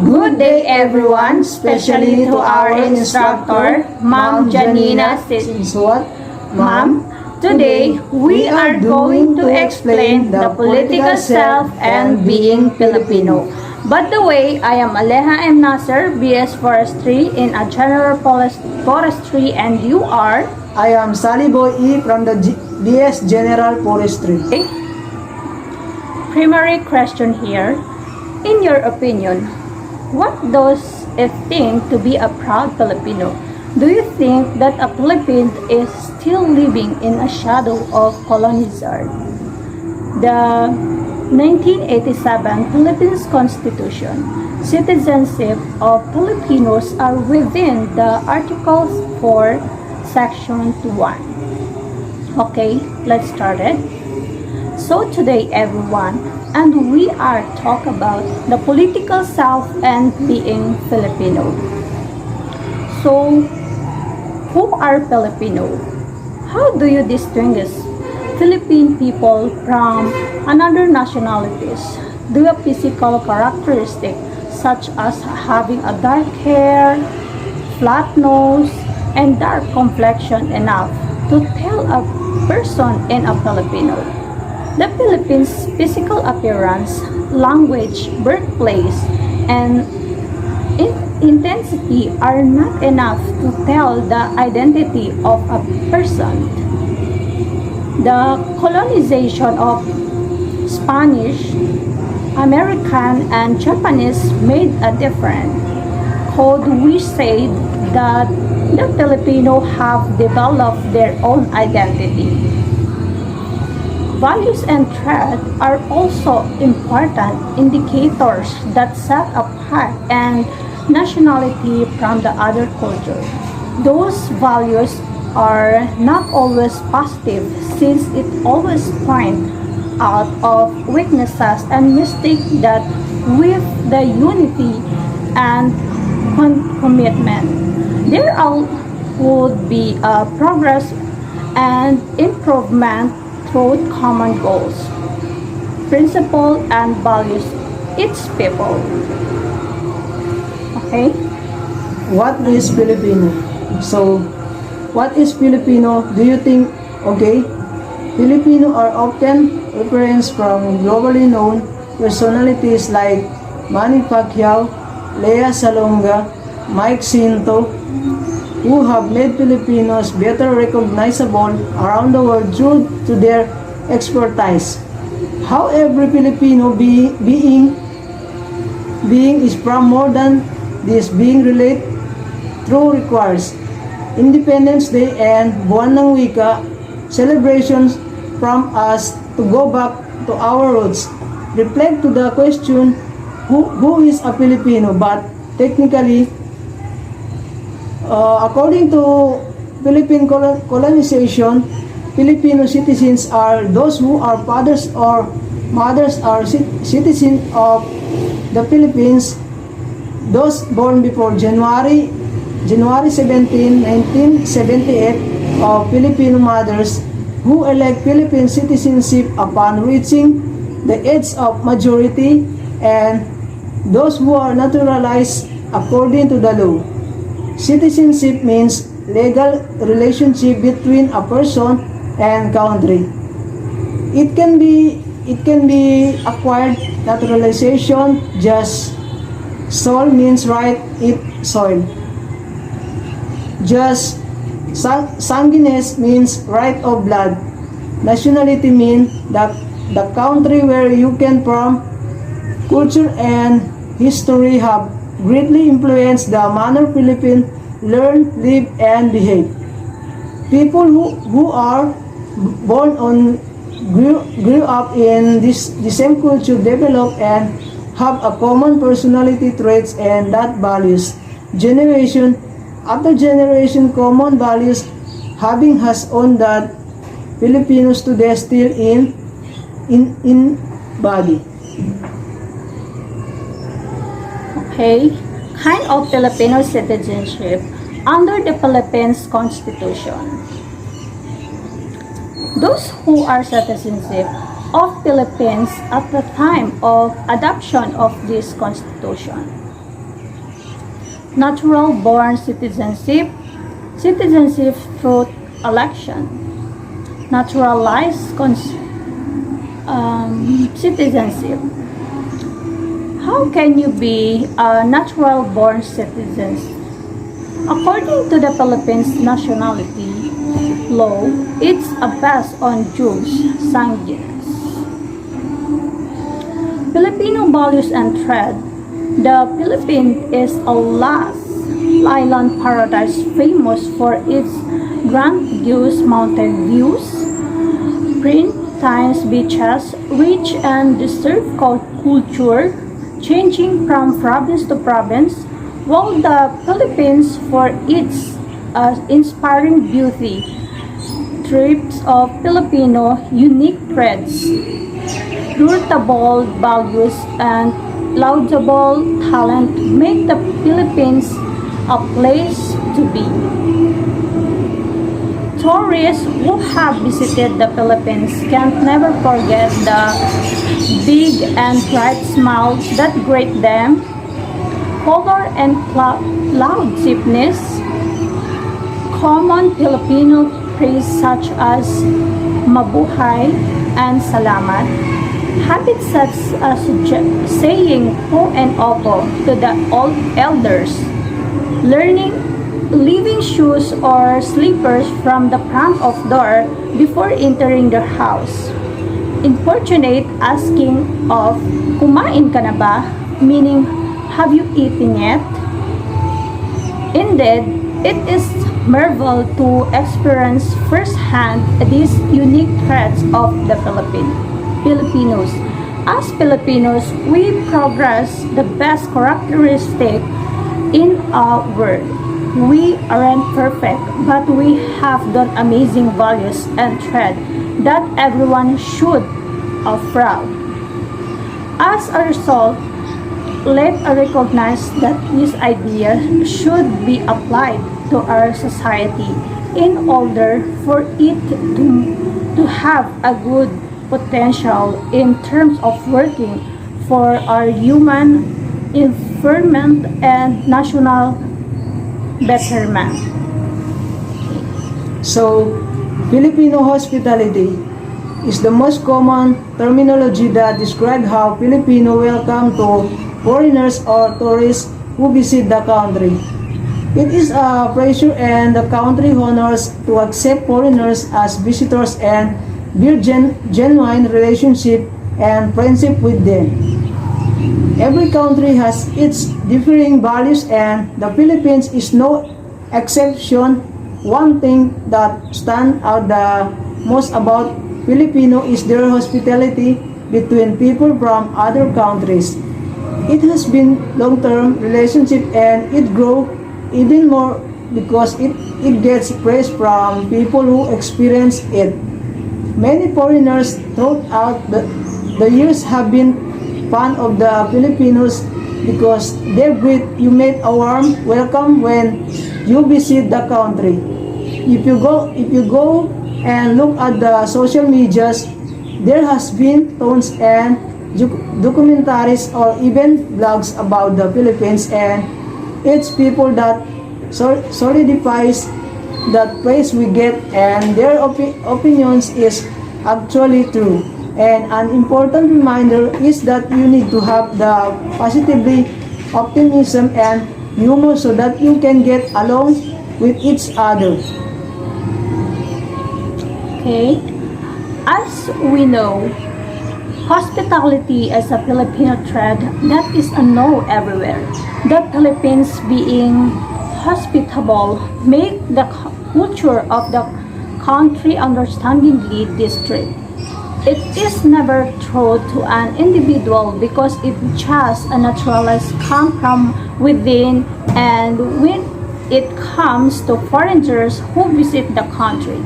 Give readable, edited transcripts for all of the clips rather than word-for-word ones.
Good day everyone, especially to our instructor, Ma'am Janina Sinsuat. Ma'am, today we are going to explain the political self and being Filipino. By the way, I am Aleha M. Nasser, BS Forestry in a General Forestry, and you are? I am Sally Boy E from the BS General Forestry. Okay. Primary question here. In your opinion, what does it mean to be a proud Filipino? Do you think that a Philippine is still living in a shadow of colonizer? The 1987 Philippines Constitution, citizenship of Filipinos are within the Articles 4, Section 1. Okay, let's start it. So today everyone, and we are talk about the political self and being Filipino. So, who are Filipino? How do you distinguish Philippine people from another nationalities? Do you have physical characteristics such as having a dark hair, flat nose, and dark complexion enough to tell a person in a Filipino? The Philippines' physical appearance, language, birthplace, and intensity are not enough to tell the identity of a person. The colonization of Spanish, American, and Japanese made a difference. Could we say that the Filipino have developed their own identity? Values and traits are also important indicators that set apart and nationality from the other culture. Those values are not always positive since it always points out of weaknesses and mistakes that with the unity and commitment, there would be a progress and improvement through common goals, principles, and values each people. Okay? What is Filipino? So, what is Filipino? Do you think, okay, Filipino are often referenced from globally known personalities like Manny Pacquiao, Lea Salonga, Mike Sinto, who have made Filipinos better recognizable around the world due to their expertise. How every Filipino being is from more than this being relate through requires Independence Day and Buwan ng Wika celebrations from us to go back to our roots. Reflect to the question, who is a Filipino? But technically, according to Philippine colonization, Filipino citizens are those who are fathers or mothers are citizens of the Philippines, those born before January 17, 1978 of Filipino mothers who elect Philippine citizenship upon reaching the age of majority, and those who are naturalized according to the law. Citizenship means legal relationship between a person and country. It can be acquired. Naturalization, just soul means right it soil. Just sanguinis means right of blood. Nationality means that the country where you came from. Culture and history have greatly influenced the manner Philippines learn, live, and behave. People who are born on grew up in the same culture develop and have a common personality traits and that values. Generation after generation, common values having has on that Filipinos today still in body. Okay, kind of Filipino citizenship under the Philippines Constitution. Those who are citizenship of Philippines at the time of adoption of this Constitution natural born citizenship, citizenship through election, naturalized citizenship. How can you be a natural born citizen? According to the Philippines nationality law, it's based on jus sanguinis. Filipino values and thread. The Philippines is a last island paradise famous for its grandiose mountain views, pristine beaches, rich and disturbed culture, changing from province to province, while the Philippines for its inspiring beauty, trips of Filipino unique threads, durable values, and laudable talent make the Philippines a place to be. Tourists who have visited the Philippines can never forget the big and bright smiles that greet them, color and loud cheapness, common Filipino praise such as mabuhay and salamat, habits such as saying po and opo to the old elders, leaving shoes or slippers from the front of door before entering their house, importunate asking of kumain ka na ba, meaning have you eaten yet? Indeed, it is marvel to experience firsthand these unique traits of the Filipinos. As Filipinos, we progress the best characteristic in our world. We aren't perfect, but we have done amazing values and thread that everyone should be proud. As a result, let us recognize that this idea should be applied to our society in order for it to have a good potential in terms of working for our human environment and national betterment. So, Filipino hospitality is the most common terminology that describes how Filipino welcome to foreigners or tourists who visit the country. It is a pleasure and the country honors to accept foreigners as visitors and build genuine relationship and friendship with them. Every country has its differing values and the Philippines is no exception. One thing that stands out the most about Filipino is their hospitality between people from other countries. It has been long-term relationship and it grows even more because it gets praise from people who experience it. Many foreigners throughout the years have been fan of the Filipinos because they greet you made a warm welcome when you visit the country. If you go and look at the social medias, there has been tons and documentaries or even blogs about the Philippines and its people that solidifies that praise we get and their opinions is actually true. And an important reminder is that you need to have the positively optimism and humor so that you can get along with each other. Okay, as we know, hospitality is a Filipino thread that is a know everywhere. The Philippines being hospitable make the culture of the country understandingly distinct. It is never true to an individual because it just a naturalized come from within, and when it comes to foreigners who visit the country,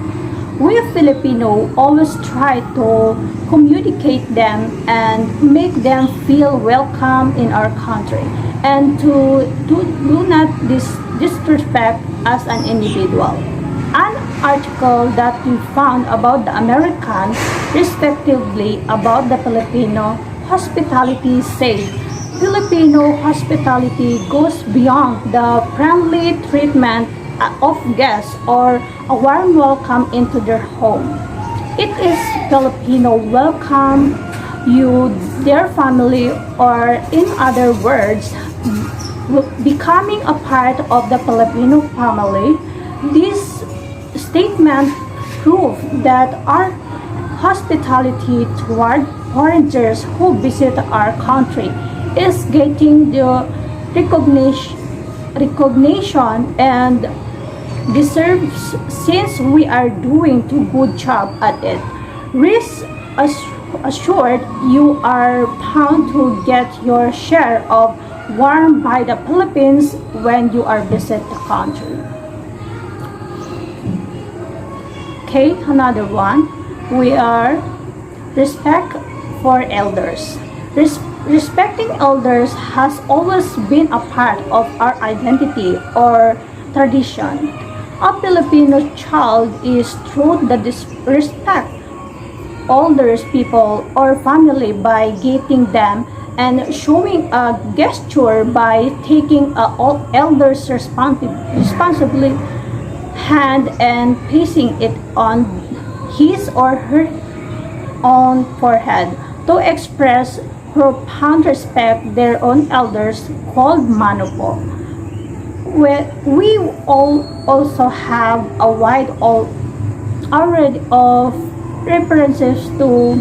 we Filipino always try to communicate them and make them feel welcome in our country and to do not disrespect as an individual. An article that we found about the American, respectively about the Filipino hospitality said Filipino hospitality goes beyond the friendly treatment of guests or a warm welcome into their home. It is Filipino welcome you, their family, or in other words, becoming a part of the Filipino family. This statement prove that our hospitality toward foreigners who visit our country is getting the recognition and deserves since we are doing a good job at it. Rest assured you are bound to get your share of warm by the Philippines when you are visit the country. Okay, another one. We are respect for elders. Respecting elders has always been a part of our identity or tradition. A Filipino child is taught the respect older people or family by greeting them and showing a gesture by taking a elder's responsibly hand and placing it on his or her own forehead to express profound respect their own elders called manopo. We all also have a wide array of references to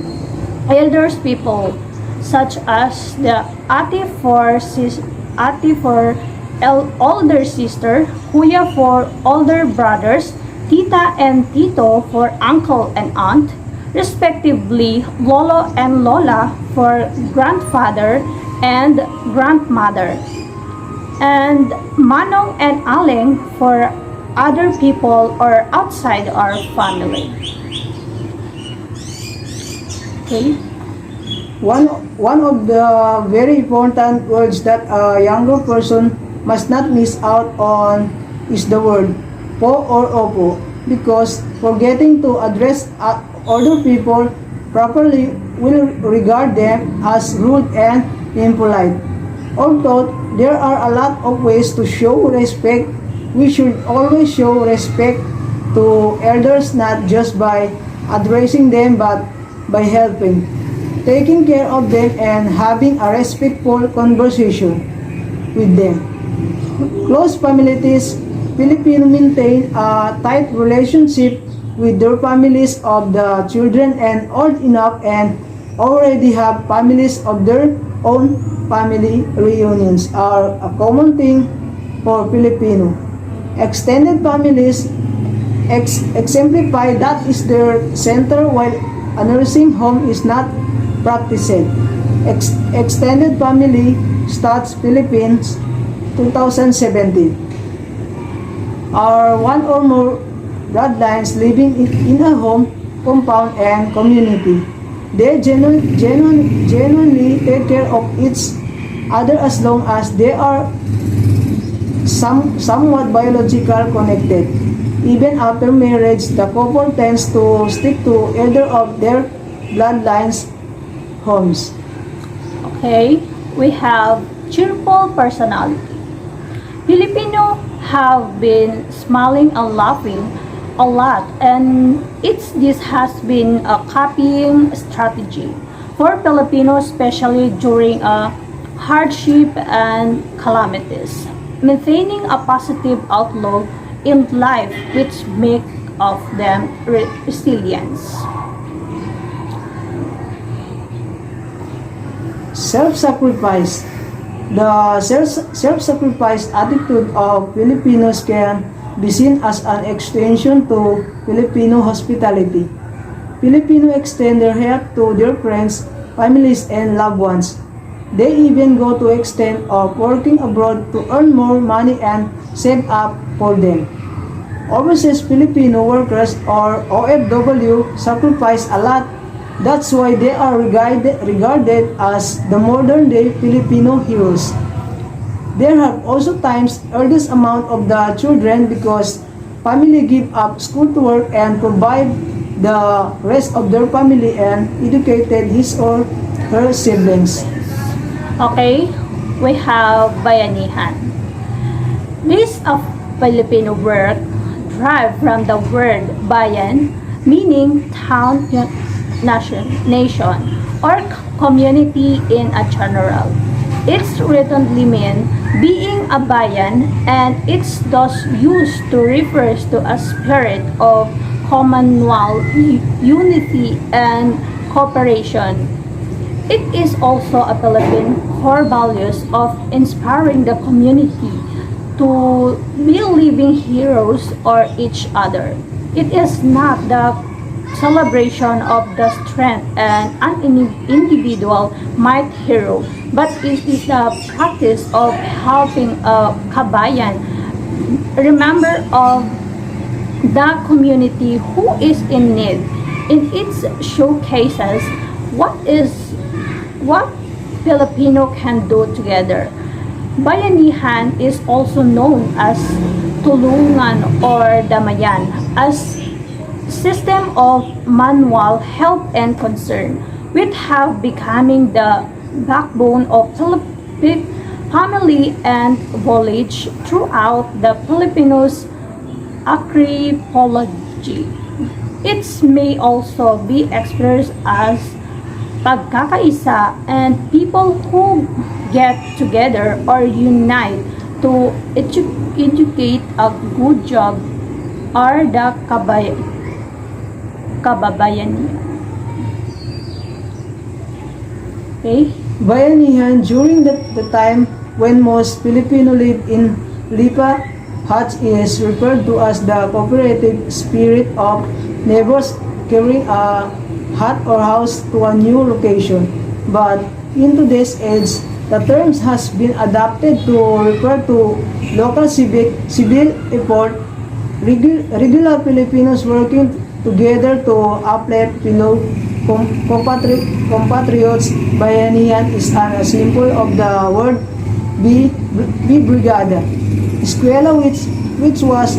elders people such as the ate for older sister, kuya for older brothers, tita and tito for uncle and aunt, respectively lolo and lola for grandfather and grandmother, and manong and aling for other people or outside our family. Okay. One of the very important words that a younger person must not miss out on is the word po or opo, because forgetting to address older people properly will regard them as rude and impolite. Although there are a lot of ways to show respect, we should always show respect to elders not just by addressing them but by helping, taking care of them, and having a respectful conversation with them. Close families, Filipino maintain a tight relationship with their families of the children and old enough and already have families of their own. Family reunions are a common thing for Filipino. Extended families exemplify that is their center while a nursing home is not practiced. Extended Family Stats Philippines 2017 are one or more bloodlines living in a home, compound, and community. They genuinely take care of each other as long as they are somewhat biological connected. Even after marriage, the couple tends to stick to either of their bloodlines' homes. Okay, we have cheerful personality. Filipino have been smiling and laughing a lot, and this has been a copying strategy for Filipinos, especially during a hardship and calamities. Maintaining a positive outlook in life which make of them resilience. Self-sacrifice. The self-sacrifice attitude of Filipinos can be seen as an extension to Filipino hospitality. Filipino extend their help to their friends, families, and loved ones. They even go to extent of working abroad to earn more money and save up for them. Overseas Filipino workers or OFW sacrifice a lot. That's why they are regarded as the modern-day Filipino heroes. There have also times earnest amount of the children because family give up school to work and provide the rest of their family and educated his or her siblings. Okay, we have bayanihan. This of Filipino word derived from the word bayan, meaning town, nation, or community in a general. It's writtenly mean being a bayan, and it's thus used to refer to a spirit of commonwealth, unity, and cooperation. It is also a Philippine core values of inspiring the community to be living heroes or each other. It is not the celebration of the strength and an individual might hero, but it is the practice of helping a kabayan remember of the community who is in need. In its showcases what Filipino can do together. Bayanihan is also known as tulungan or damayan, as system of manual help and concern, which have becoming the backbone of family and village throughout the Filipinos archipelago. It may also be expressed as pagkakaisa, and people who get together or unite to educate a good job are the kababayan. Okay? Bayanihan during the time when most Filipino live in lipa huts is referred to as the cooperative spirit of neighbors carrying a hut or house to a new location. But in today's age, the term has been adapted to refer to local civil effort, regular Filipinos working together to uplift fellow compatriots. Bayanihan is a symbol of the word brigada. Eskwela which was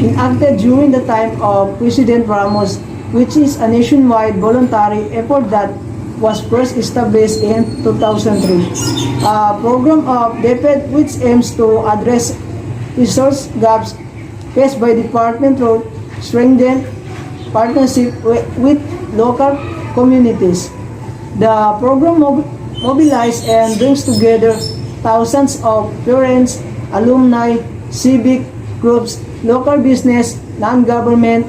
enacted during the time of President Ramos, which is a nationwide voluntary effort that was first established in 2003. A program of DepEd which aims to address resource gaps faced by department through strengthen partnership with local communities. The program mobilizes and brings together thousands of parents, alumni, civic groups, local business, non-government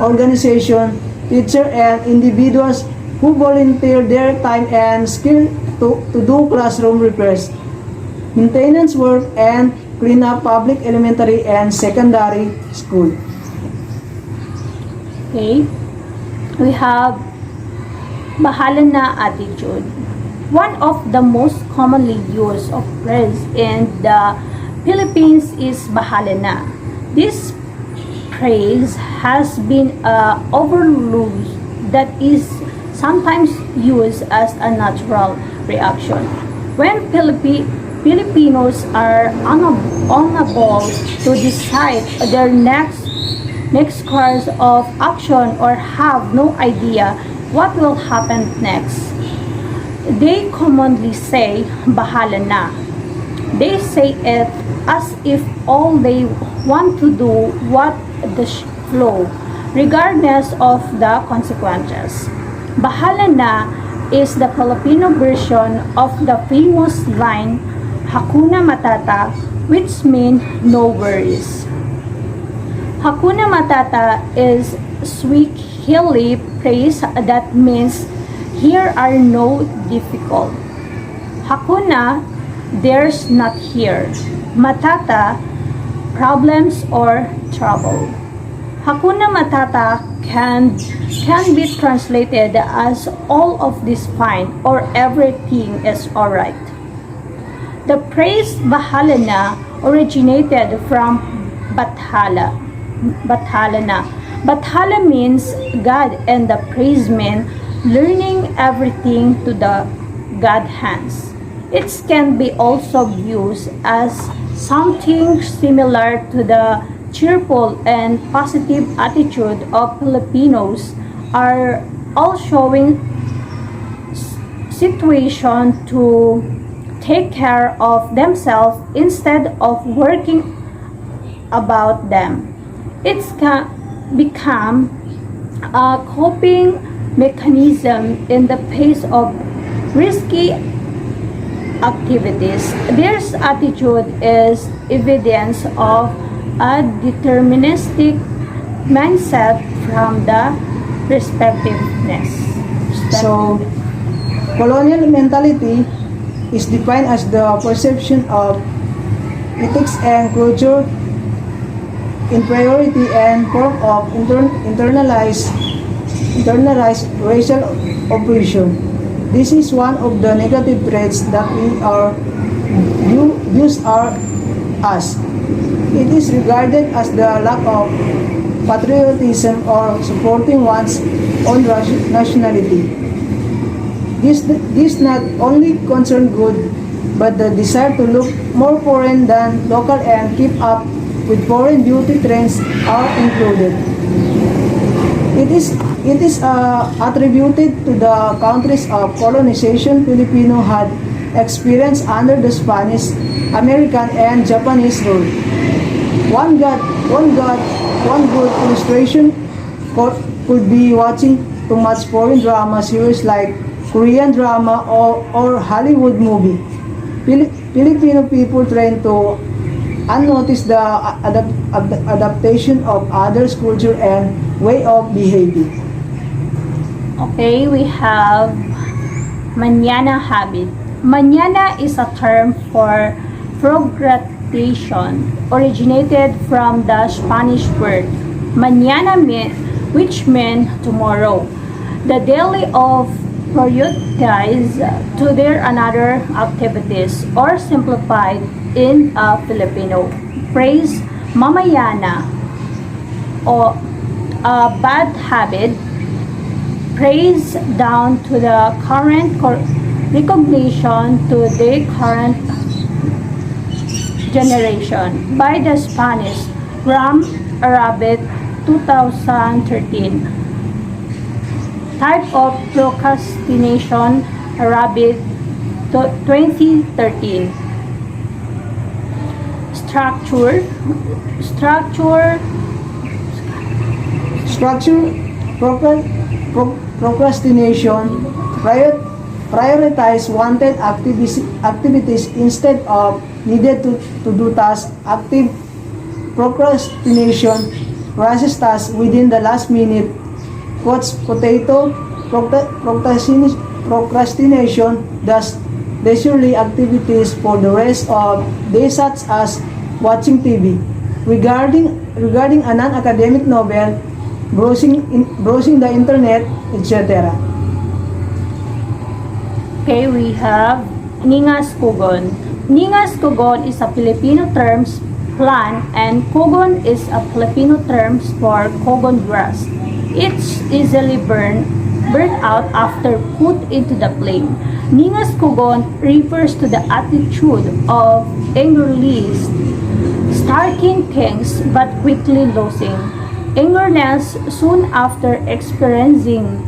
organization, teachers, and individuals who volunteer their time and skill to do classroom repairs, maintenance work, and clean up public elementary and secondary school. Okay? We have bahala na attitude. One of the most commonly used of phrase in the Philippines is bahala na. This phrase has been overused, that is sometimes used as a natural reaction. When Filipinos are unable to decide their next course of action or have no idea what will happen next, they commonly say, bahala na. They say it as if all they want to do what the flow, regardless of the consequences. Bahala na is the Filipino version of the famous line, Hakuna Matata, which means no worries. Hakuna Matata is Swahili phrase that means here are no difficult. Hakuna, there's not here. Matata, problems or trouble. Hakuna Matata can be translated as all of this fine or everything is alright. The phrase bahala na originated from Bathala. Bathala means God, and the praise means learning everything to the God hands. It can be also used as something similar to the cheerful and positive attitude of Filipinos are all showing situation to take care of themselves instead of working about them. It's become a coping mechanism in the face of risky activities. Their attitude is evidence of a deterministic mindset from the respectiveness. So, colonial mentality is defined as the perception of ethics and culture inferiority and form of internalized racial oppression. This is one of the negative traits that we are views are as. It is regarded as the lack of patriotism or supporting one's own nationality. This not only concern good, but the desire to look more foreign than local and keep up with foreign beauty trends are included. It is attributed to the countries of colonization Filipino had experienced under the Spanish, American, and Japanese rule. One good illustration could be watching too much foreign drama series like Korean drama or Hollywood movie. Filipino people tend to unnotice the adaptation of others' culture and way of behaving. Okay, we have mañana habit. Mañana is a term for procrastination, originated from the Spanish word mañana, which meant tomorrow. The daily of prioritize to their another activities, or simplified in a Filipino phrase mamayana, or a bad habit praise down to the current recognition to the current generation by the Spanish from Arabic 2013 type of procrastination Arabic 2013 structure Procrastination prioritize wanted activities instead of needed to do tasks. Active procrastination rushes tasks within the last minute. Quotes potato procrastination does leisurely activities for the rest of day, such as watching TV. Regarding a non-academic novel, browsing the internet, etc. Okay, we have Ningas Kugon. Ningas Kugon is a Filipino term plant, and Kugon is a Filipino term for Kugon grass. It's easily burnt out after put into the flame. Ningas Kugon refers to the attitude of angrily starting things but quickly losing angerness soon after experiencing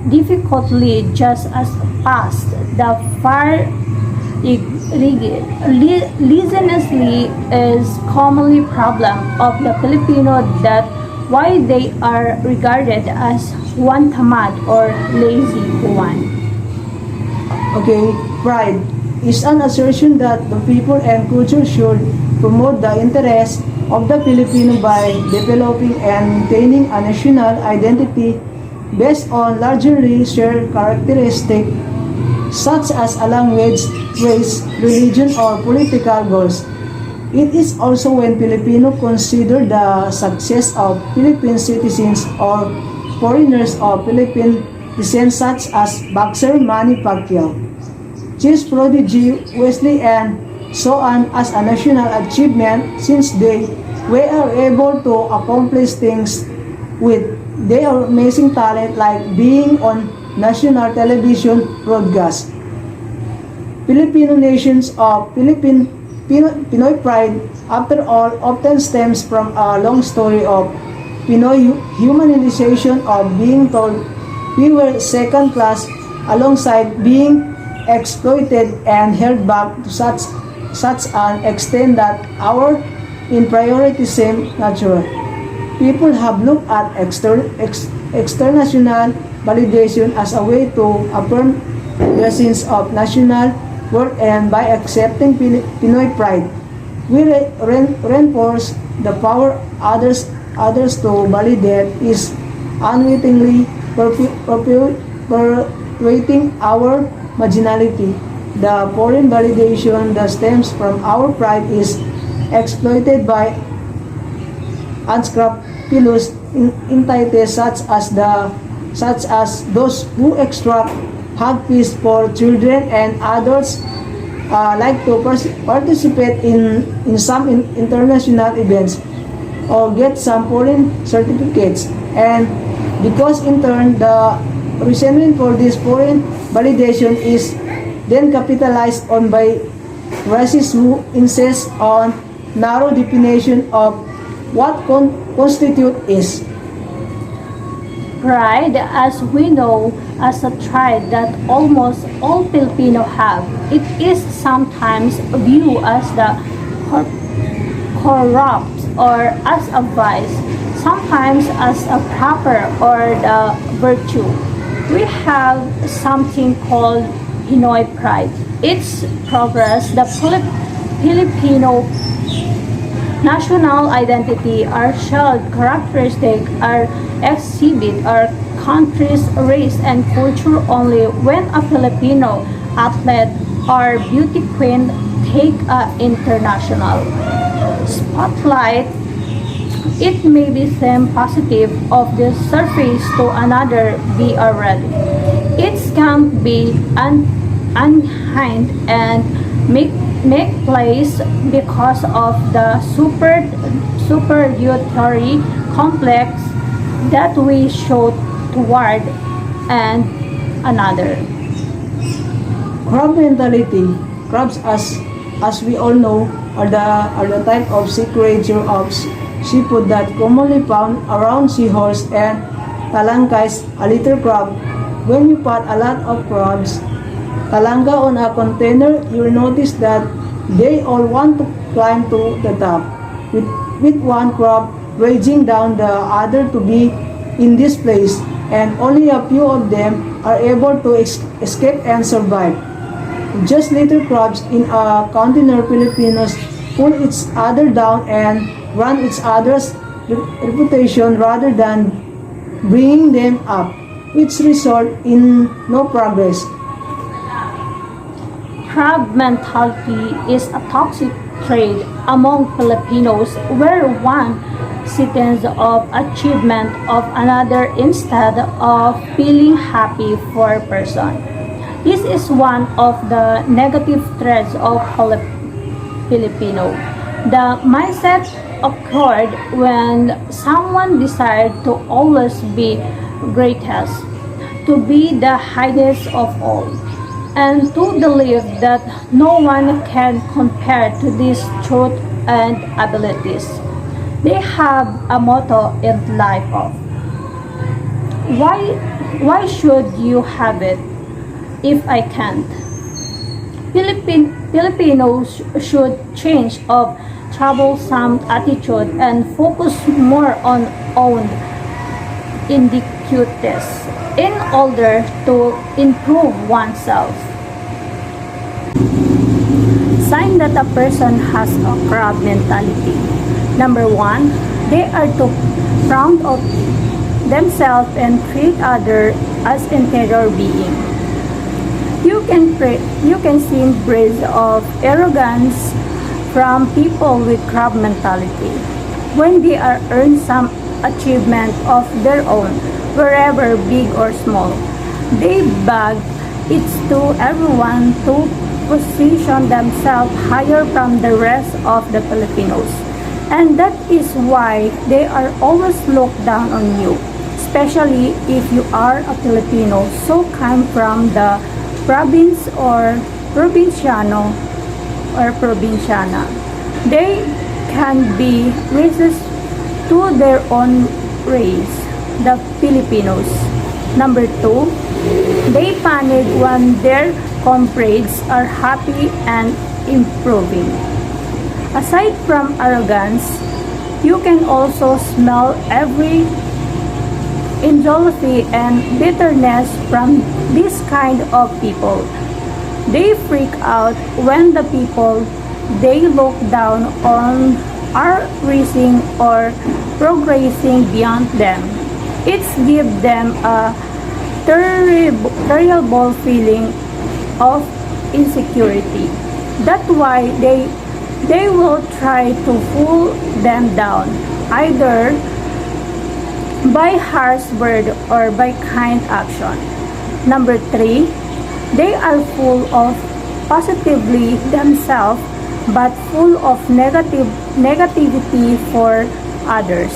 difficulty, just as past the fire lazinessly is commonly problem of the Filipino, that why they are regarded as one tamad or lazy one. Okay, pride is an assertion that the people and culture should promote the interests of the Filipino by developing and maintaining a national identity based on largely shared characteristics such as a language, race, religion, or political goals. It is also when Filipino consider the success of Philippine citizens or foreigners of Philippine descent, such as boxer Manny Pacquiao, chess prodigy Wesley, and so on, as a national achievement, since they were able to accomplish things with their amazing talent, like being on national television broadcast. Filipino nations of Pinoy pride, after all, often stems from a long story of Pinoy humanization, of being told we were second class alongside being exploited and held back to such an extent that our inferioritism natural. People have looked at external validation as a way to affirm their sense of national worth, and by accepting Pinoy pride, we reinforce the power others to validate is unwittingly perpetuating our marginality. The foreign validation that stems from our pride is exploited by unscrupulous entities such as those who extract hug fees for children and adults like to participate in some international events or get some foreign certificates, and because in turn the resentment for this foreign validation is then capitalized on by racists who insist on narrow definition of what constitute is. Pride, as we know, as a trait that almost all Filipino have, it is sometimes viewed as the corrupt or as a vice, sometimes as a proper or the virtue. We have something called Pinoy pride. Its progress, the Filipino national identity, our shared characteristic, our exhibit our country's race and culture only when a Filipino athlete or beauty queen take a international spotlight. It may be seen positive of the surface to another be already. It can be unkind and make place because of the superiority complex that we show toward and another. Crab mentality. Crabs, as we all know, are the type of sea creature of seafood that commonly found around seahorse and talangkais, a little crab. When you put a lot of crabs, talanga on a container, you'll notice that they all want to climb to the top, with one crab raging down the other to be in this place, and only a few of them are able to escape and survive. Just little crabs in a container, Filipinos pull each other down and run each other's reputation rather than bringing them up, which result in no progress. Crab mentality is a toxic trait among Filipinos where one seeks of achievement of another instead of feeling happy for a person. This is one of the negative traits of Filipino. The mindset occurred when someone desired to always be greatest, to be the highest of all, and to believe that no one can compare to this truth and abilities. They have a motto in life of why should you have it if I can't? Filipinos should change of troublesome attitude and focus more on own inadequacies in order to improve oneself. Sign that a person has a crab mentality. Number 1, they are too proud of themselves and treat others as inferior being. You can see breeds of arrogance from people with crab mentality. When they are earned some achievement of their own, wherever big or small, they beg it to everyone to position themselves higher from the rest of the Filipinos. And that is why they are always looked down on you, especially if you are a Filipino, so come from the province or provinciano or provinciana. They can be racist to their own race, the Filipinos. Number 2, they panic when their comrades are happy and improving. Aside from arrogance, you can also smell every injealousy and bitterness from this kind of people. They freak out when the people they look down on are rising or progressing beyond them. It's give them a terrible feeling of insecurity. That's why they will try to pull them down, either by harsh word or by kind action. Number 3, they are full of positively themselves but full of negativity for others.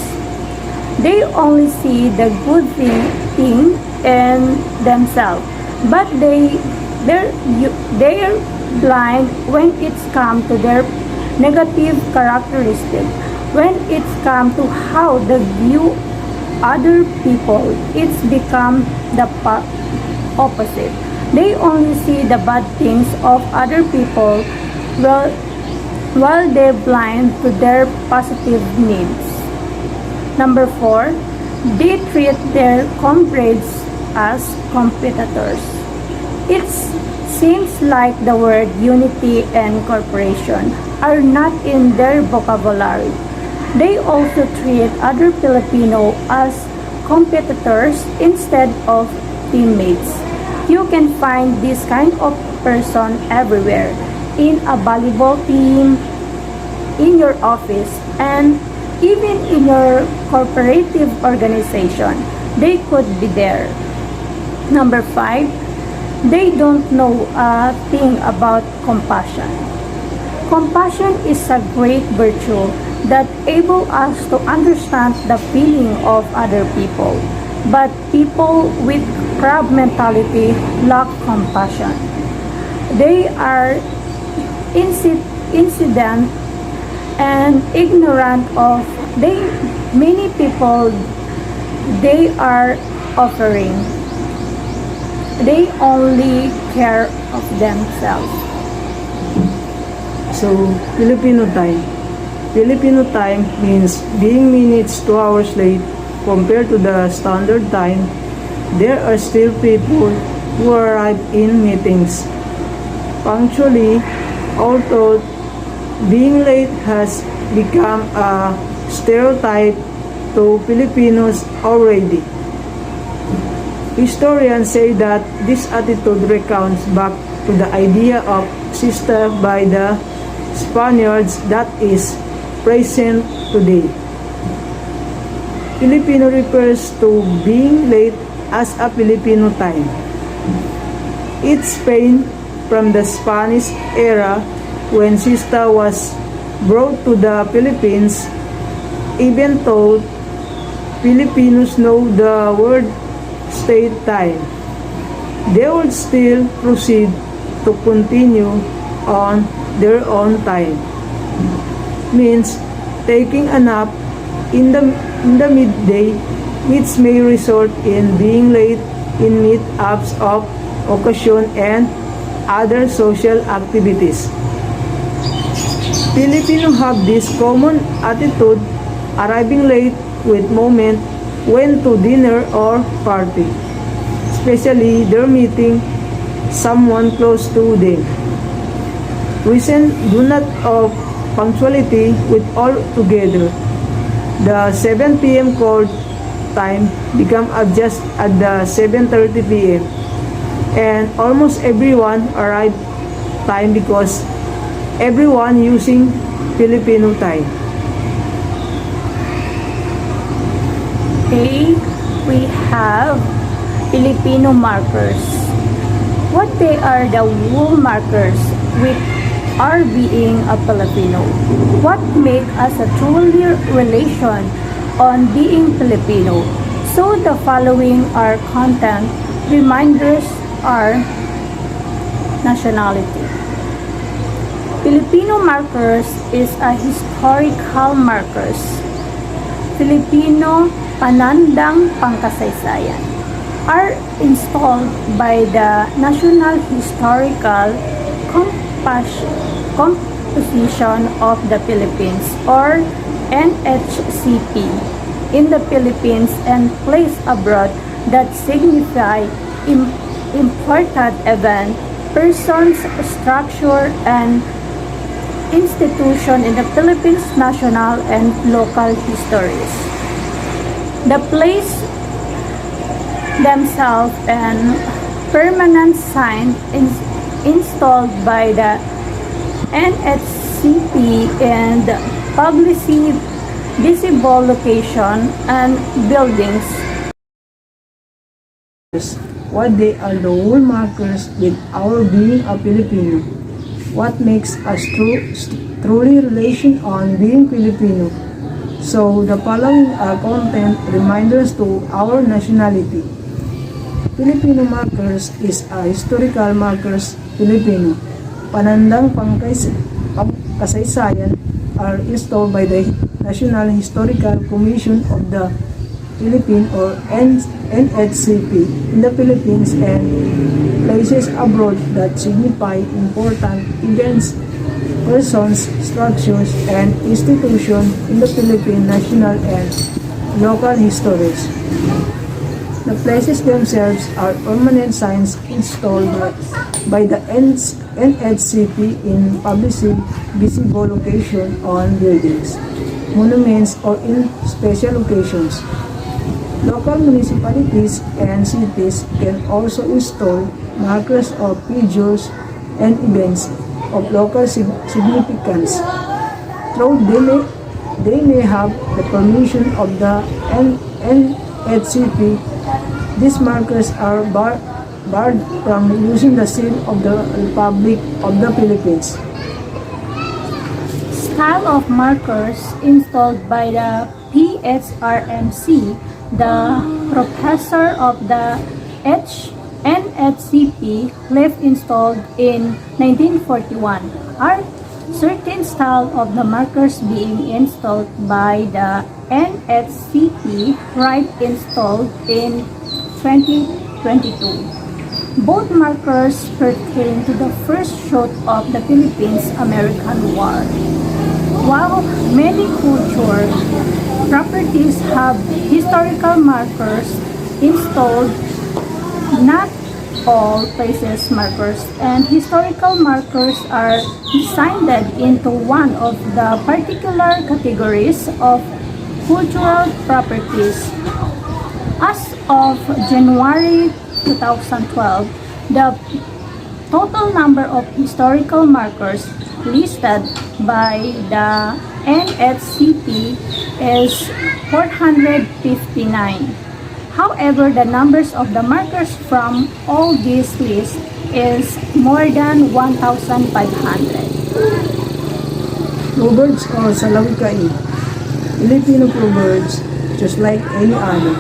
They only see the good thing in themselves, but they're blind when it's come to their negative characteristic. When it's come to how they view other people, it's become the opposite. They only see the bad things of other people while they're blind to their positive needs. Number 4, they treat their comrades as competitors. It seems like the word unity and cooperation are not in their vocabulary. They also treat other Filipino as competitors instead of teammates. You can find this kind of person everywhere, in a volleyball team, in your office, and even in your cooperative organization. They could be there. Number 5, they don't know a thing about compassion. Compassion is a great virtue that able us to understand the feeling of other people. But people with crab mentality lack compassion. They are incident and ignorant of many people they are offering. They only care of themselves. So, Filipino time. Filipino time means being minutes 2 hours late compared to the standard time. There are still people who arrive in meetings punctually, although being late has become a stereotype to Filipinos already. Historians say that this attitude recounts back to the idea of siesta by the Spaniards that is present today. Filipino refers to being late as a Filipino time. It's Spain from the Spanish era when siesta was brought to the Philippines. Even though Filipinos know the word state time, they would still proceed to continue on their own time. Means taking a nap in the midday, which may result in being late in meetups of occasion and other social activities. Filipinos have this common attitude, arriving late with moment when to dinner or party, especially they're meeting someone close to them. Reason do not of punctuality with all together. The 7 p.m. call time become adjust at the 7:30 p.m. and almost everyone arrive time because everyone using Filipino time. Okay, we have Filipino markers. What they are the wall markers with our being a Filipino. What make us a truly relation on being Filipino. So the following are content reminders our nationality. Filipino markers is a historical markers. Filipino panandang pangkasaysayan. are installed by the National Historical Composition of the Philippines or NHCP in the Philippines and placed abroad that signify important event, persons, structure, and institution in the Philippines national and local histories. The place themselves and permanent sign installed by the NHCP and publicly visible location and buildings. What they are the whole markers with our being a Filipino. What makes us truly relation on being Filipino. So the following are content reminders to our nationality. Filipino markers is a historical markers Filipino. Panandang pangkasaysayan are installed by the National Historical Commission of the Philippines or NHCP in the Philippines and places abroad that signify important events, persons, structures, and institutions in the Philippine national and local histories. The places themselves are permanent signs installed by the NHCP in publicly visible location on buildings, monuments, or in special occasions. Local municipalities and cities can also install markers of figures and events of local significance. Though they may have the permission of the NHCP, these markers are barred from using the seal of the Republic of the Philippines. Style of markers installed by the PHRMC, the professor of the NHCP left installed in 1941, are certain style of the markers being installed by the NHCP right installed in 2022. Both markers pertain to the first shoot of the Philippines-American War. While many culture properties have historical markers installed, not all places markers and historical markers are designed into one of the particular categories of cultural properties. As of January 2012, the total number of historical markers listed by the NHCP is 459. However, the numbers of the markers from all these lists is more than 1,500. Proverbs or salawikain. Filipino proverbs, just like any other.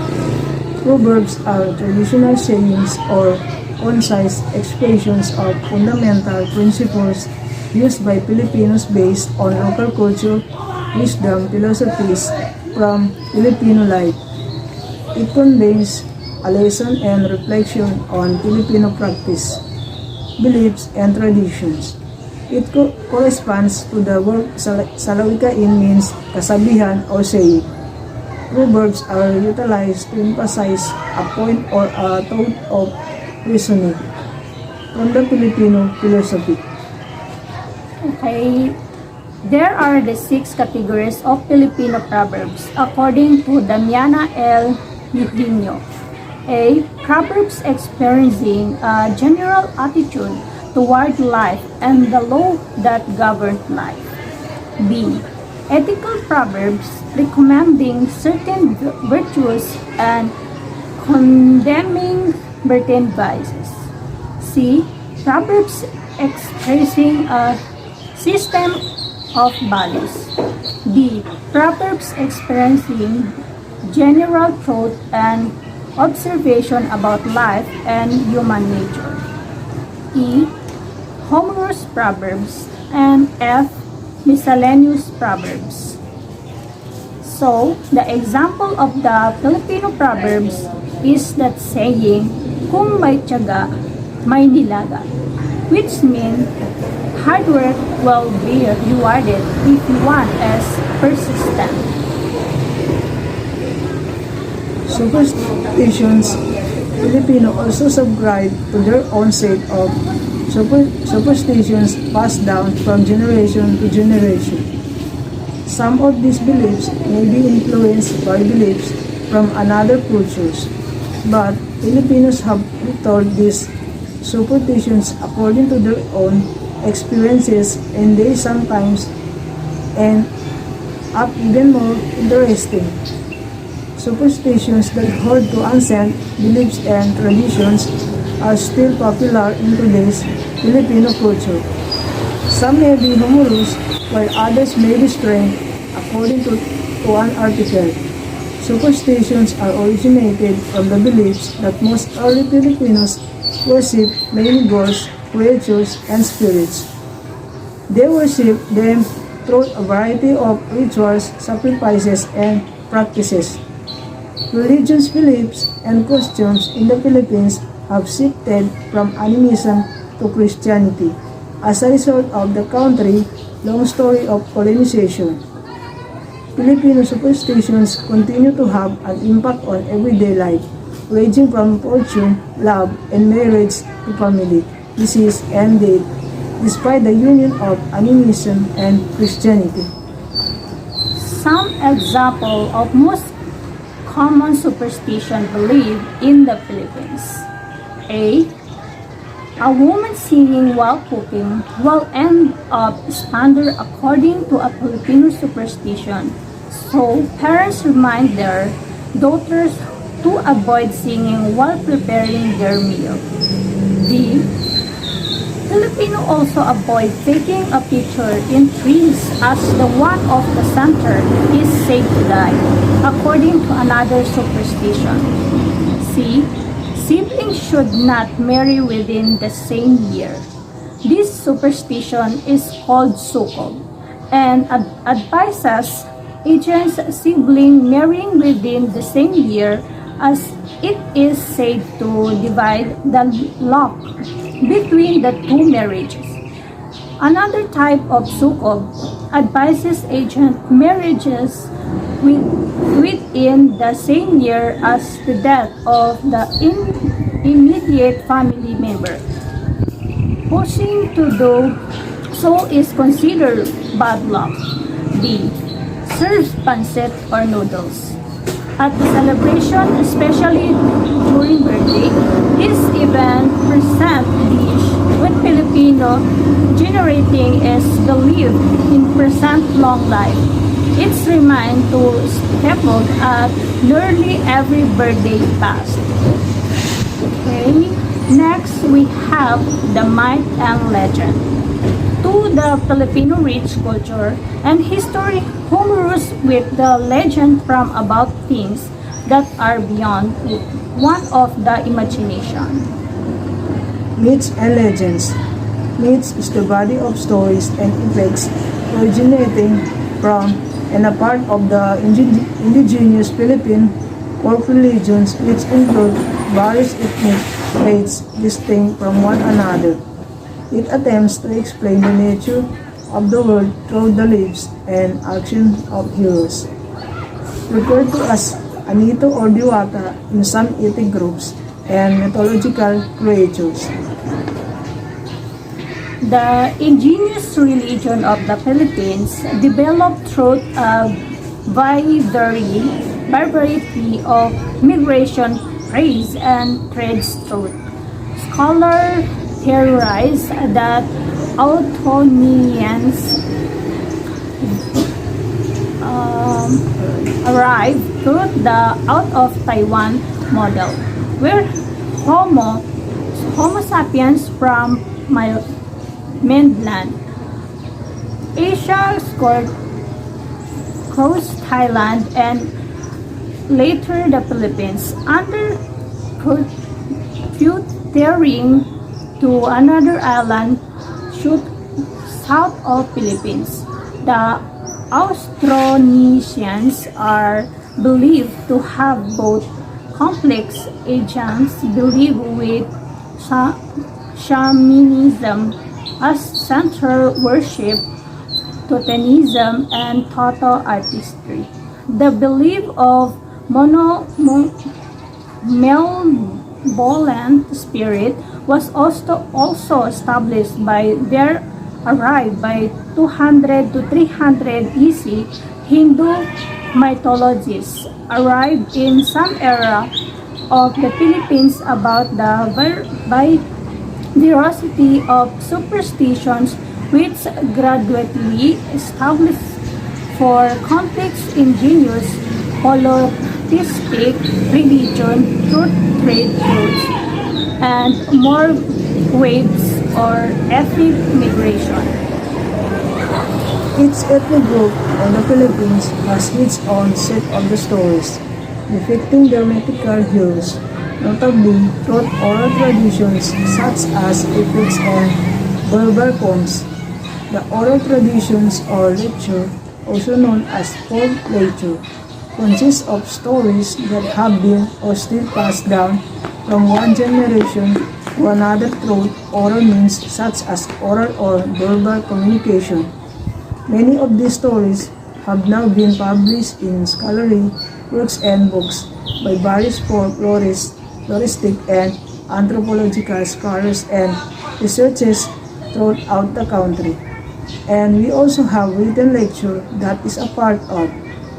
Proverbs are traditional sayings or concise expressions of fundamental principles used by Filipinos based on local culture, wisdom, philosophies from Filipino life. It contains a lesson and reflection on Filipino practice, beliefs, and traditions. It corresponds to the word salawikain means kasabihan or saying. Proverbs are utilized to emphasize a point or a thought of reasoning from the Filipino philosophy. Okay, there are the 6 categories of Filipino proverbs according to Damiana L. Eugenio. A. Proverbs experiencing a general attitude toward life and the law that govern life. B. Ethical proverbs recommending certain virtues and condemning certain vices. C. Proverbs expressing a system of values. D. Proverbs expressing general truth and observation about life and human nature. E. Humorous proverbs. And F. Miscellaneous proverbs. So, the example of the Filipino proverbs is that saying, kung may tiyaga, may nilaga, which means hard work will be rewarded if one is persistent. Superstitions. Filipino also subscribe to their own set of superstitions passed down from generation to generation. Some of these beliefs may be influenced by beliefs from another cultures, but Filipinos have retold these superstitions according to their own experiences, and they sometimes end up even more interesting. Superstitions that hold to ancient beliefs and traditions are still popular in today's Filipino culture. Some may be humorous, while others may be strange, according to an article. Superstitions are originated from the beliefs that most early Filipinos worship many gods, creatures, and spirits. They worship them through a variety of rituals, sacrifices, and practices. Religious beliefs and customs in the Philippines have shifted from animism to Christianity as a result of the country's long story of colonization. Filipino superstitions continue to have an impact on everyday life, ranging from fortune, love, and marriage to family, disease, and death, despite the union of animism and Christianity. Some example of most common superstition believed in the Philippines. A woman singing while cooking will end up stunned according to a Filipino superstition. So, parents remind their daughters to avoid singing while preparing their meal. D. Filipino also avoid taking a picture in trees as the one of the center is said to die, according to another superstition. C. Siblings should not marry within the same year. This superstition is called sukob and advises against sibling marrying within the same year, as it is said to divide the luck between the two marriages. Another type of sukob advises agent marriages within the same year as the death of the immediate family member. Pushing to do so is considered bad luck. D. Serves pancit or noodles. At the celebration, especially during birthday, this event present dish with Filipino generating is believed in present long life. It's remind to staple at nearly every birthday past. Okay, next we have the myth and legend. To the Filipino rich culture and history, humorous with the legend from about things that are beyond one of the imagination. Myths and legends. Myths is the body of stories and effects originating from and a part of the indigenous Philippine folk religions, which include various ethnic faiths distinct from one another. It attempts to explain the nature of the world through the lives and actions of heroes, referred to as Anito or Diwata in some ethnic groups, and mythological creatures. The indigenous religion of the Philippines developed through a variety of migration, praise, and trade routes. Scholars theorize that Autonomians arrived through the out of Taiwan model, where Homo sapiens from mainland Asia crossed Thailand and later the Philippines, under filtering to another island shoot south of Philippines. The Austronesians are believed to have both complex agents believe with shamanism as central worship, totemism, and total artistry. The belief of malevolent spirit was also established by their arrived by 200 to 300 EC. Hindu mythologists arrived in some era of the Philippines about the veracity of superstitions which gradually established for complex, ingenious, polytheistic religion, truth, trade, truths, and more waves or ethnic migration. Each ethnic group in the Philippines has its own set of the stories depicting their mythical heroes, notably through oral traditions such as epics and verbal poems. The oral traditions or lecture, also known as folklore, consists of stories that have been or still passed down from one generation to another through oral means such as oral or verbal communication. Many of these stories have now been published in scholarly works and books by various folklorists, floristic and anthropological scholars and researchers throughout the country. And we also have written literature that is a part of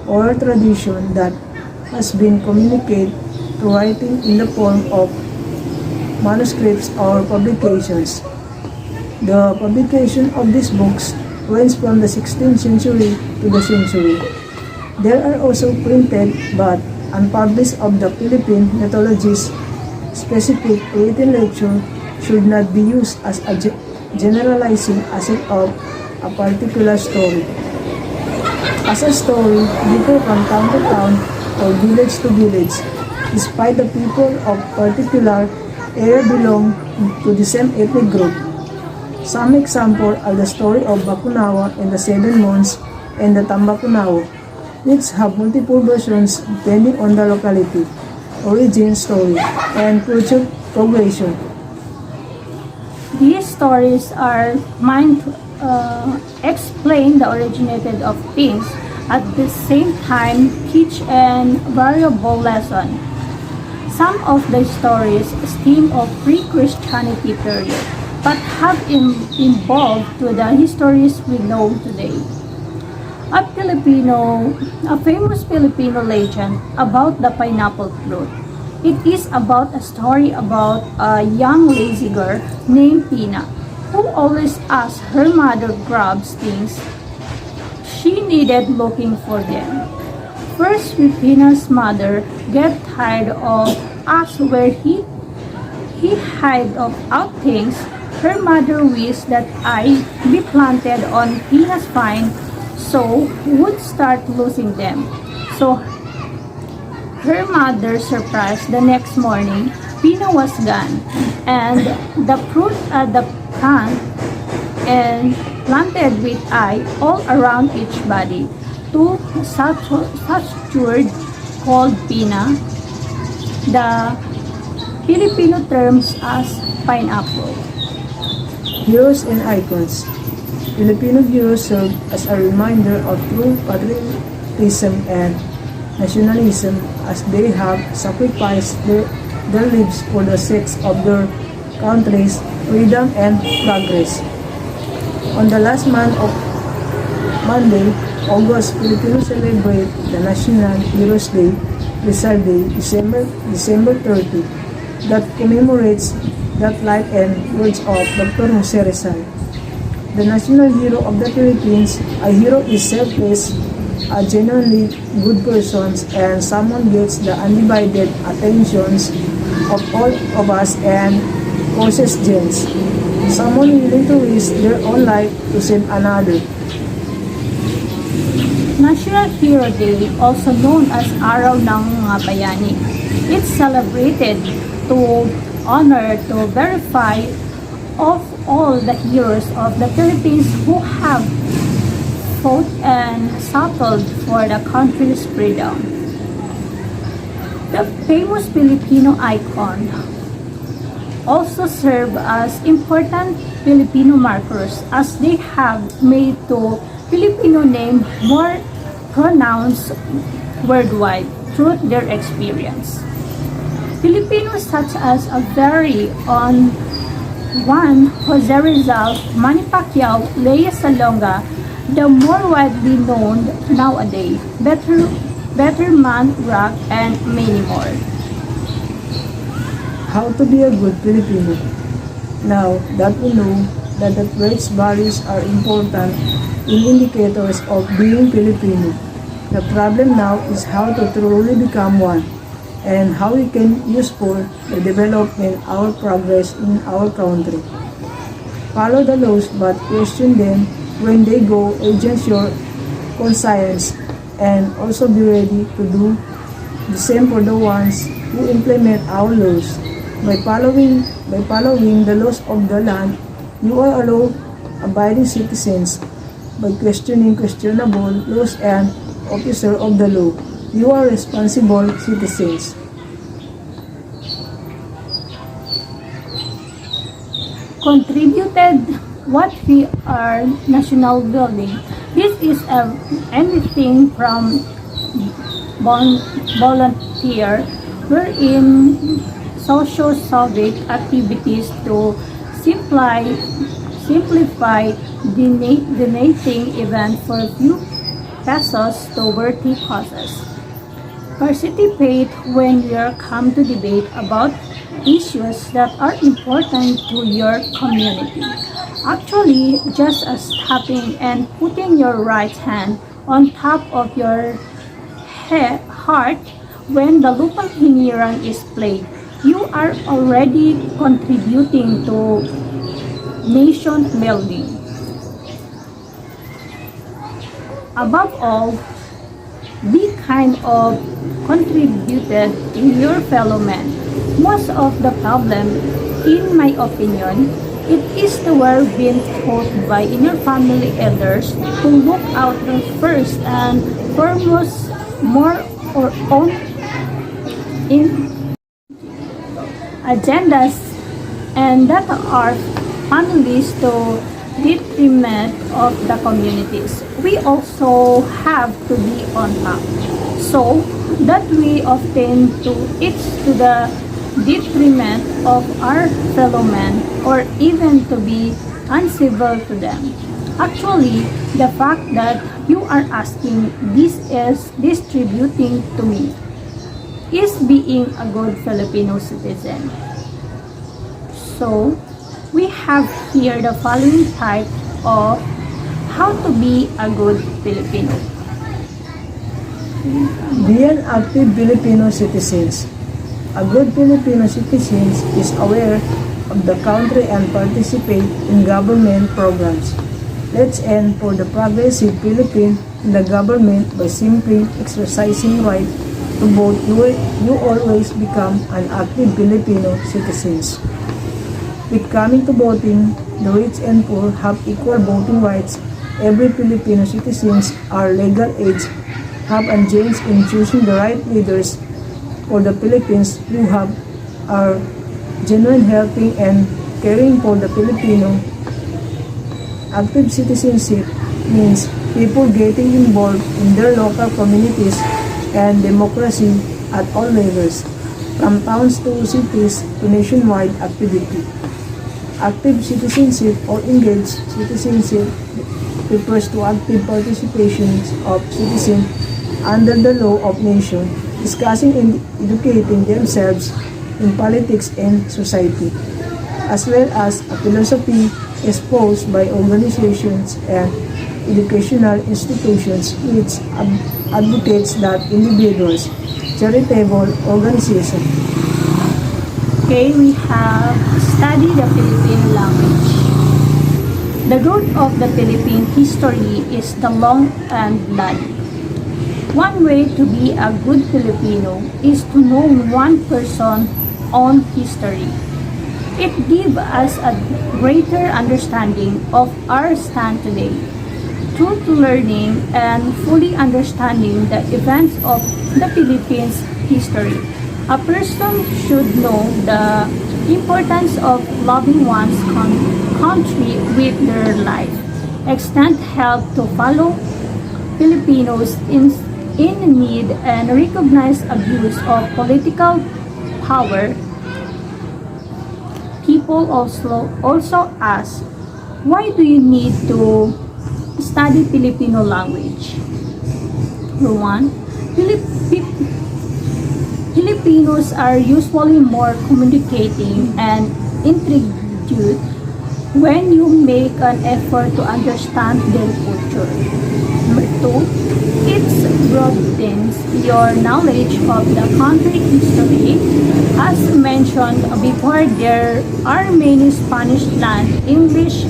oral tradition that has been communicated through writing in the form of manuscripts or publications. The publication of these books range from the 16th century to the century. There are also printed but unpublished of the Philippine mythologies. Specific written literature should not be used as a generalizing asset of a particular story. As a story differs from town to town or village to village, despite the people of particular area belong to the same ethnic group. Some examples are the story of Bakunawa and the Seven Months and the Tambakunawa, which have multiple versions depending on the locality, origin story, and culture progression. These stories are meant to explain the originated of things, at the same time teach an variable lesson. Some of the stories stem of pre-Christianity period, but have evolved to the histories we know today. A famous Filipino legend about the pineapple fruit. It is about a story about a young lazy girl named Tina, who always asked her mother grabs things she needed looking for them. First, Pina's mother get tired of us where he hide of out things. Her mother wished that I be planted on Pina's vine so would start losing them. So her mother surprised the next morning, Pina was gone, and the fruit at the plant and planted with eye all around each body. Two such word called Pina, the Filipino terms as pineapple. Heroes and icons. Filipino heroes serve as a reminder of true patriotism and nationalism as they have sacrificed their lives for the sake of their country's freedom and progress. On the last month of Monday, August, Filipinos celebrate the National Heroes Day, Reserve Day, December 30, that commemorates that life and words of Dr. Jose Rizal. The national hero of the Philippines, a hero is selfless, a genuinely good person, and someone gets the undivided attentions of all of us and causes gens. Someone willing to risk their own life to save another. National Hero Day, also known as Araw ng mga Bayani. It's celebrated to honor, to verify of all the heroes of the Philippines who have fought and suffered for the country's freedom. The famous Filipino icon also serve as important Filipino markers as they have made the Filipino name more pronounced worldwide through their experience. Filipinos such as a very on one Jose Rizal, Manny Pacquiao, Lea Salonga, the more widely known nowadays, Better Man Rock, and many more. How to be a good Filipino? Now that we know that the traits values are important in indicators of being Filipino, the problem now is how to truly become one and how we can useful the development our progress in our country. Follow the laws but question them when they go against your conscience, and also be ready to do the same for the ones who implement our laws. By following the laws of the land, you are law-abiding citizens. By questioning questionable laws and officer of the law, you are responsible citizens. Contributed what we are national building. This is anything from volunteer, wherein socio-civic activities to simplify donating event for a few pesos to worthy causes. Participate when you come to debate about issues that are important to your community. Actually, just as tapping and putting your right hand on top of your heart when the local hiniran is played, you are already contributing to nation building. Above all, be kind of contributed in your fellow man. Most of the problem, in my opinion, it is the well being taught by in your family elders to look out first and foremost more or own in agendas, and that are families to detriment of the communities. We also have to be on top, so that we often to it's to the detriment of our fellow men or even to be uncivil to them. Actually, the fact that you are asking this is distributing to me is being a good Filipino citizen. So, we have here the following type of how to be a good Filipino. Be an active Filipino citizens. A good Filipino citizen is aware of the country and participate in government programs. Let's end for the progressive Philippine in the government by simply exercising right to vote. You always become an active Filipino citizens. With coming to voting, the rich and poor have equal voting rights. Every Filipino citizens are legal age, have a chance in choosing the right leaders for the Philippines who are genuine helping and caring for the Filipino. Active citizenship means people getting involved in their local communities and democracy at all levels, from towns to cities to nationwide activity. Active citizenship or engaged citizenship refers to active participation of citizens under the law of nation, discussing and educating themselves in politics and society, as well as a philosophy exposed by organizations and educational institutions which advocates that individuals, charitable organizations. Okay, we have studied the Philippine language. The root of the Philippine history is the long and bloody. One way to be a good Filipino is to know one person's own history. It gives us a greater understanding of our stand today. Through learning and fully understanding the events of the Philippines history, A person should know the importance of loving one's country with their life, extend help to fellow Filipinos in need, and recognize abuse of political power. People also ask, why do you need to study Filipino language? For one, Filipinos are usually more communicating and intrigued when you make an effort to understand their culture. Number two, it broadens your knowledge of the country history. As mentioned before, there are many Spanish and English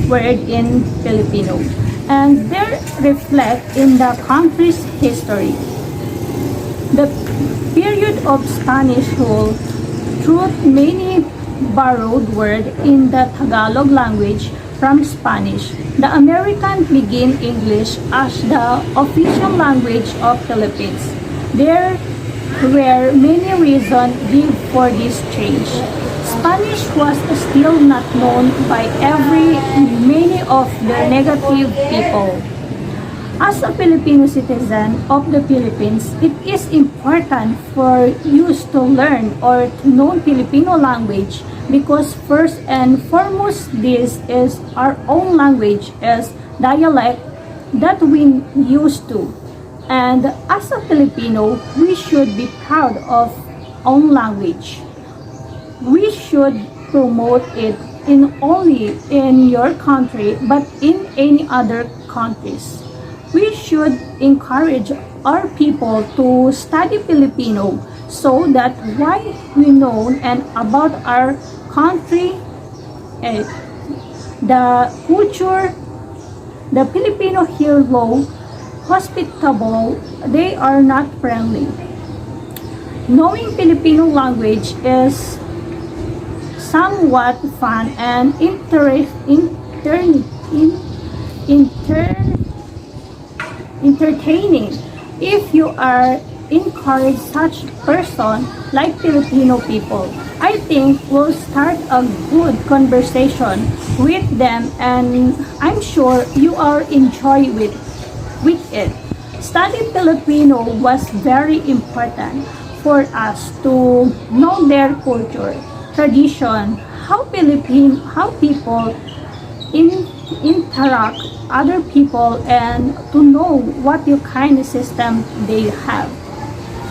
words in Filipino, and they reflect in the country's history. The period of Spanish rule through many borrowed words in the Tagalog language from Spanish. The Americans began English as the official language of Philippines. There were many reasons given for this change. Spanish was still not known by many of the negative people. As a Filipino citizen of the Philippines, it is important for you to learn or to know Filipino language because first and foremost this is our own language as dialect that we used to. And as a Filipino, we should be proud of own language. We should promote it in only in your country but in any other countries. We should encourage our people to study Filipino so that why we know and about our country, the culture, the Filipino hero, hospitable, they are not friendly. Knowing Filipino language is somewhat fun and entertaining if you are encourage such person like Filipino people. I think we'll start a good conversation with them and I'm sure you are enjoy with it. Studying Filipino was very important for us to know their culture, tradition, how people interact other people and to know what your kind of system they have.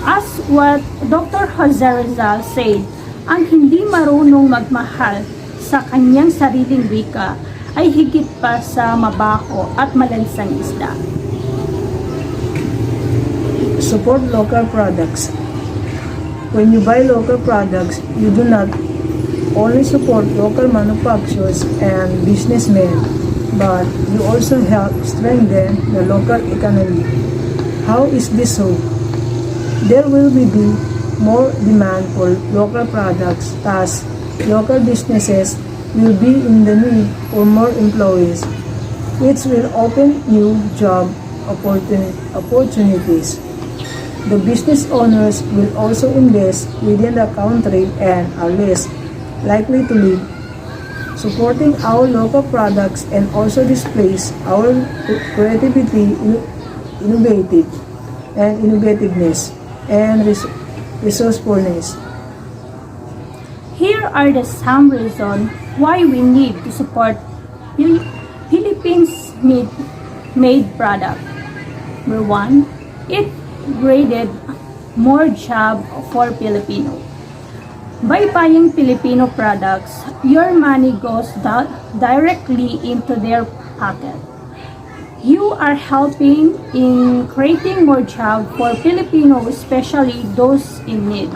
As what Dr. Jose Rizal said, ang hindi marunong magmahal sa kanyang sariling wika ay higit pa sa mabaho at malansang isda. Support local products. When you buy local products, you do not only support local manufacturers and businessmen, but you also help strengthen the local economy. How is this so? There will be more demand for local products, thus local businesses will be in the need for more employees, which will open new job opportunities. The business owners will also invest within the country and are less likely to leave. Supporting our local products and also displays our creativity, innovativeness, and resourcefulness. Here are some reasons why we need to support Philippines made product. Number one, it created more job for Filipino. By buying Filipino products, your money goes directly into their pocket. You are helping in creating more jobs for Filipinos, especially those in need.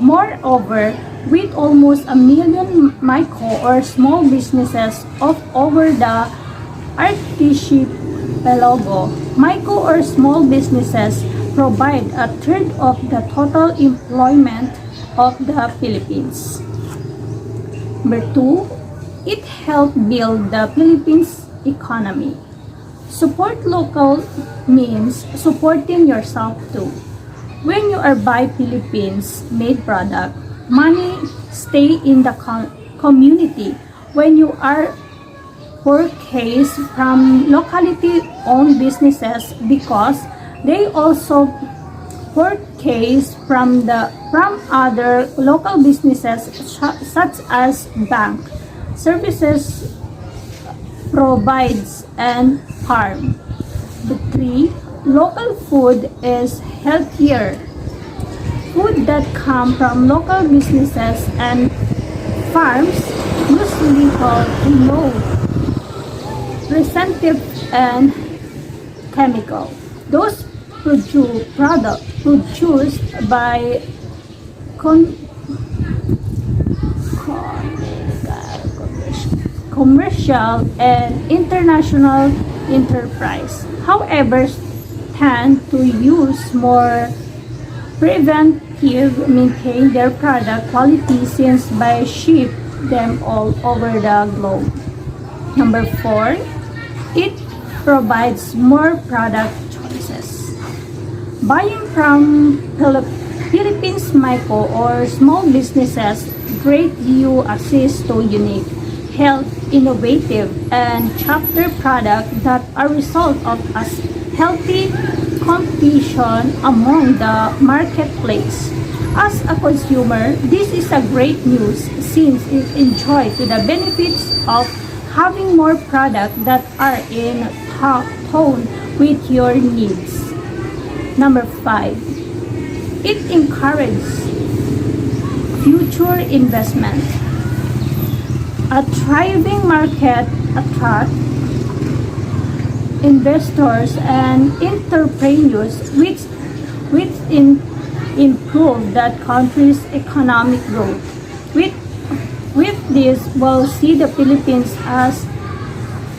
Moreover, with almost 1 million micro or small businesses of over the archipelago, micro or small businesses provide a third of the total employment of the Philippines. Number two, it helped build the Philippines economy. Support local means supporting yourself too. When you are buy Philippines made product, money stay in the community. When you are purchase from locality owned businesses because they also purchase from other local businesses such as bank services provides and farm. The three, local food is healthier. Food that come from local businesses and farms use little to no preservative and chemical. Those product produced by con- commercial and international enterprise. However, tend to use more preventive maintain their product quality since by ship them all over the globe. Number 4, it provides more product choices. Buying from Philippines micro or small businesses grant you access to unique, health, innovative, and chapter product that are result of a healthy competition among the marketplace. As a consumer, this is a great news since it enjoy to the benefits of having more product that are in tone with your needs. Number 5, it encourages future investment. A thriving market attracts investors and entrepreneurs which improve that country's economic growth. With this, we'll see the Philippines as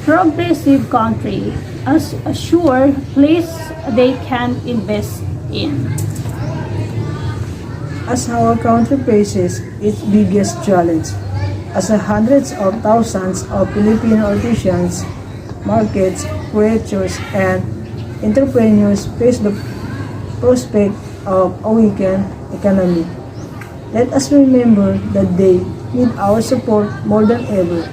progressive country, as a sure place they can invest in. As our country faces its biggest challenge, as hundreds of thousands of Filipino artisans, markets, creators, and entrepreneurs face the prospect of a weakened economy. Let us remember that they need our support more than ever.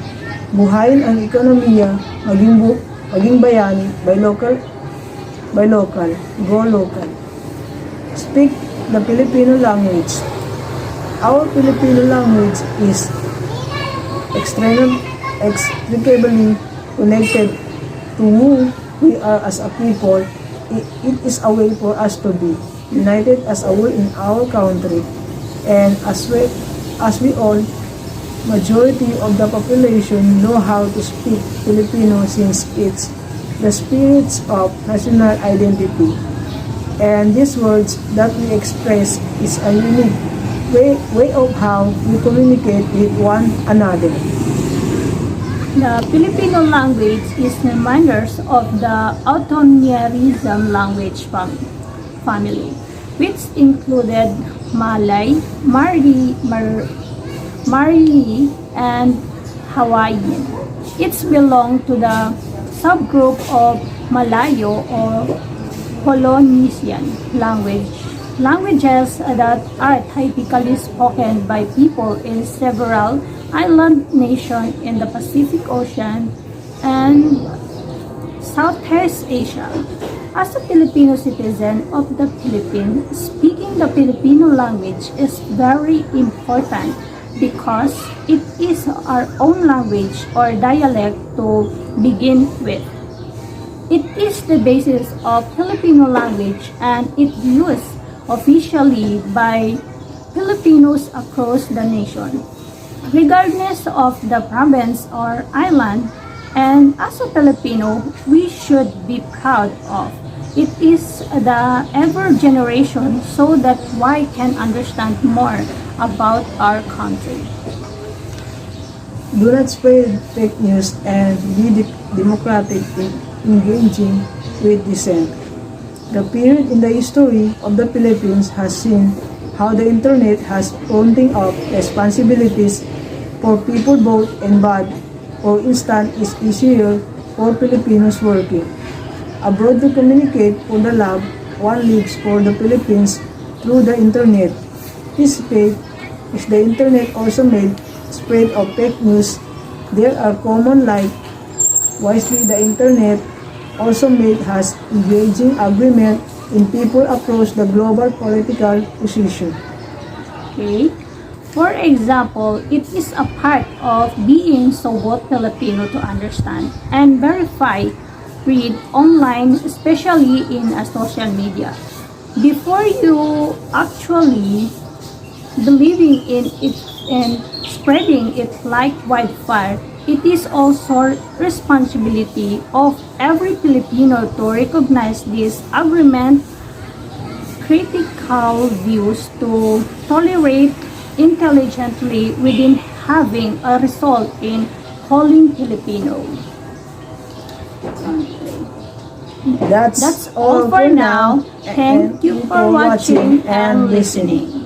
Buhayin ang ekonomiya, maging bayani, by local, go local. Speak the Filipino language. Our Filipino language is inextricably connected to who we are as a people. It is a way for us to be united as a whole in our country, and as we all, majority of the population know how to speak Filipino since it's the spirit of national identity. And these words that we express is a unique way of how we communicate with one another. The Filipino language is reminders of the Autonomism language family, which included Malay, Mari, and Hawaiian. It belongs to the subgroup of Malayo or Polynesian languages that are typically spoken by people in several island nations in the Pacific Ocean and Southeast Asia. As a Filipino citizen of the Philippines, speaking the Filipino language is very important because it is our own language or dialect to begin with. It is the basis of Filipino language and it used officially by Filipinos across the nation, regardless of the province or island, and as a Filipino, we should be proud of. It is the ever generation so that we can understand more about our country. Do not spread fake news and be democratic in engaging with dissent. The period in the history of the Philippines has seen how the internet has pointing up responsibilities for people both and bad. For instance, it's easier for Filipinos working abroad to communicate for the lab. One leagues for the Philippines through the internet. This fact is the internet also made spread of fake news. There are common like wisely the internet also made has engaging agreement in people across the global political position. Okay? For example, it is a part of being somewhat Filipino to understand and verify, read online, especially in social media. Before you actually believing in it and spreading it like wildfire, it is also responsibility of every Filipino to recognize this agreement, critical views to tolerate intelligently within having a result in calling Filipino. That's That's all for now. Thank you for watching and listening.